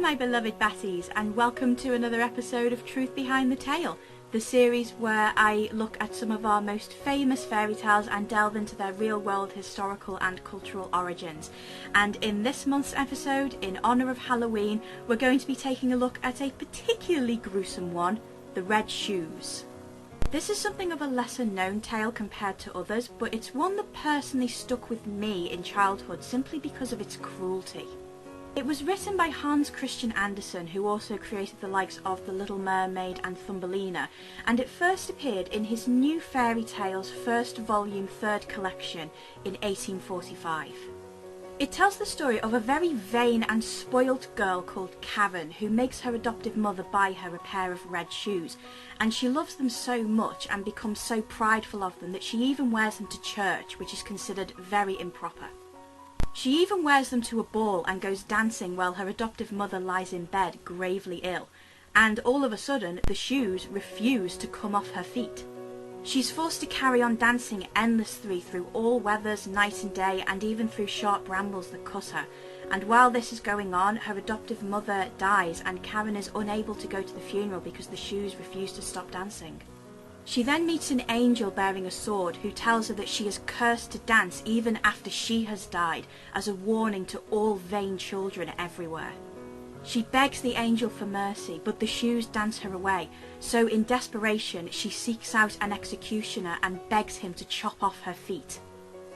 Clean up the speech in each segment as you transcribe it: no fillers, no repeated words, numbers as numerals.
my beloved Batties, and welcome to another episode of Truth Behind the Tale, the series where I look at some of our most famous fairy tales and delve into their real-world historical and cultural origins. And in this month's episode, in honour of Halloween, we're going to be taking a look at a particularly gruesome one, the Red Shoes. This is something of a lesser known tale compared to others, but it's one that personally stuck with me in childhood simply because of its cruelty. It was written by Hans Christian Andersen, who also created the likes of The Little Mermaid and Thumbelina, and it first appeared in his New Fairy Tales first volume third collection in 1845. It tells the story of a very vain and spoilt girl called Karen, who makes her adoptive mother buy her a pair of red shoes, and she loves them so much and becomes so prideful of them that she even wears them to church, which is considered very improper. She even wears them to a ball and goes dancing while her adoptive mother lies in bed, gravely ill, and all of a sudden the shoes refuse to come off her feet. She's forced to carry on dancing endlessly through all weathers, night and day, and even through sharp brambles that cut her. And while this is going on, her adoptive mother dies and Karen is unable to go to the funeral because the shoes refuse to stop dancing. She then meets an angel bearing a sword who tells her that she is cursed to dance even after she has died, as a warning to all vain children everywhere. She begs the angel for mercy, but the shoes dance her away, so in desperation she seeks out an executioner and begs him to chop off her feet.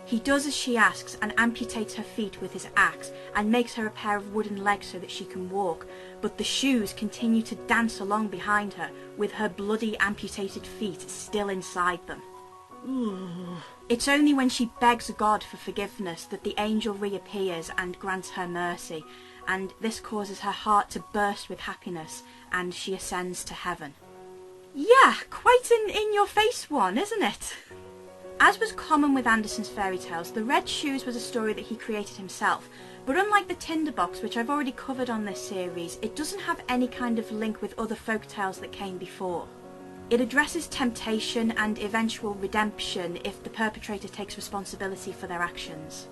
He does as she asks and amputates her feet with his axe and makes her a pair of wooden legs so that she can walk, but the shoes continue to dance along behind her with her bloody amputated feet still inside them. It's only when she begs God for forgiveness that the angel reappears and grants her mercy, and this causes her heart to burst with happiness and she ascends to heaven. Yeah, quite an in-your-face one, isn't it? As was common with Andersen's fairy tales, the Red Shoes was a story that he created himself, but unlike the Tinderbox, which I've already covered on this series, it doesn't have any kind of link with other folk tales that came before. It addresses temptation and eventual redemption if the perpetrator takes responsibility for their actions.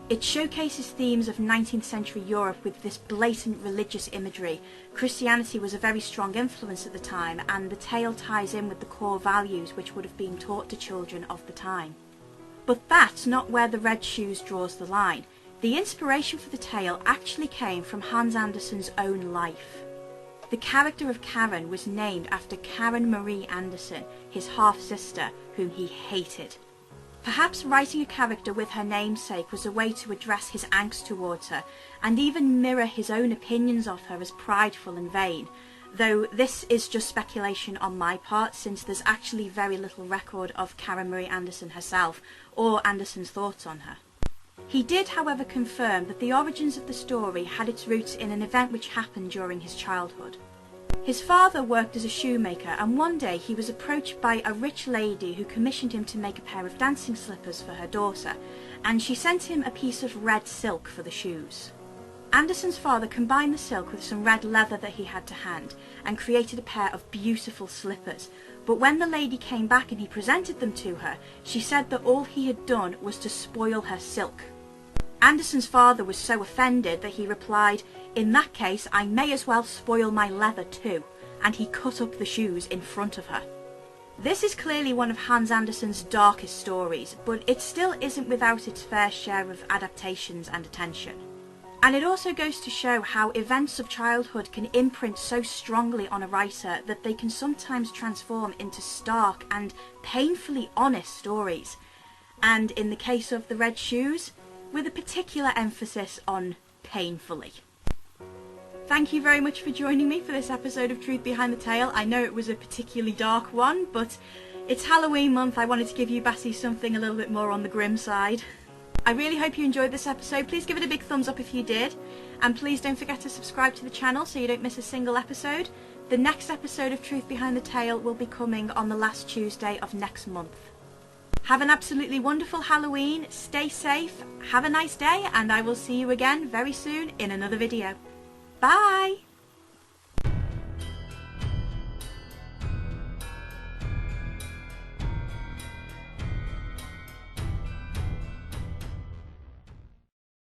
It showcases themes of 19th century Europe with this blatant religious imagery. Christianity was a very strong influence at the time, and the tale ties in with the core values which would have been taught to children of the time. But that's not where the Red Shoes draws the line. The inspiration for the tale actually came from Hans Andersen's own life. The character of Karen was named after Karen Marie Andersen, his half-sister, whom he hated. Perhaps writing a character with her namesake was a way to address his angst towards her, and even mirror his own opinions of her as prideful and vain, though this is just speculation on my part since there's actually very little record of Karen Marie Andersen herself, or Andersen's thoughts on her. He did, however, confirm that the origins of the story had its roots in an event which happened during his childhood. His father worked as a shoemaker, and one day he was approached by a rich lady who commissioned him to make a pair of dancing slippers for her daughter, and she sent him a piece of red silk for the shoes. Andersen's father combined the silk with some red leather that he had to hand, and created a pair of beautiful slippers, but when the lady came back and he presented them to her, she said that all he had done was to spoil her silk. Andersen's father was so offended that he replied, "In that case, I may as well spoil my leather too," and he cut up the shoes in front of her. This is clearly one of Hans Andersen's darkest stories, but it still isn't without its fair share of adaptations and attention. And it also goes to show how events of childhood can imprint so strongly on a writer that they can sometimes transform into stark and painfully honest stories. And in the case of the Red Shoes, with a particular emphasis on painfully. Thank you very much for joining me for this episode of Truth Behind the Tale. I know it was a particularly dark one, but it's Halloween month. I wanted to give you Batty something a little bit more on the grim side. I really hope you enjoyed this episode. Please give it a big thumbs up if you did, and please don't forget to subscribe to the channel so you don't miss a single episode. The next episode of Truth Behind the Tale will be coming on the last Tuesday of next month. Have an absolutely wonderful Halloween, stay safe, have a nice day, and I will see you again very soon in another video. Bye!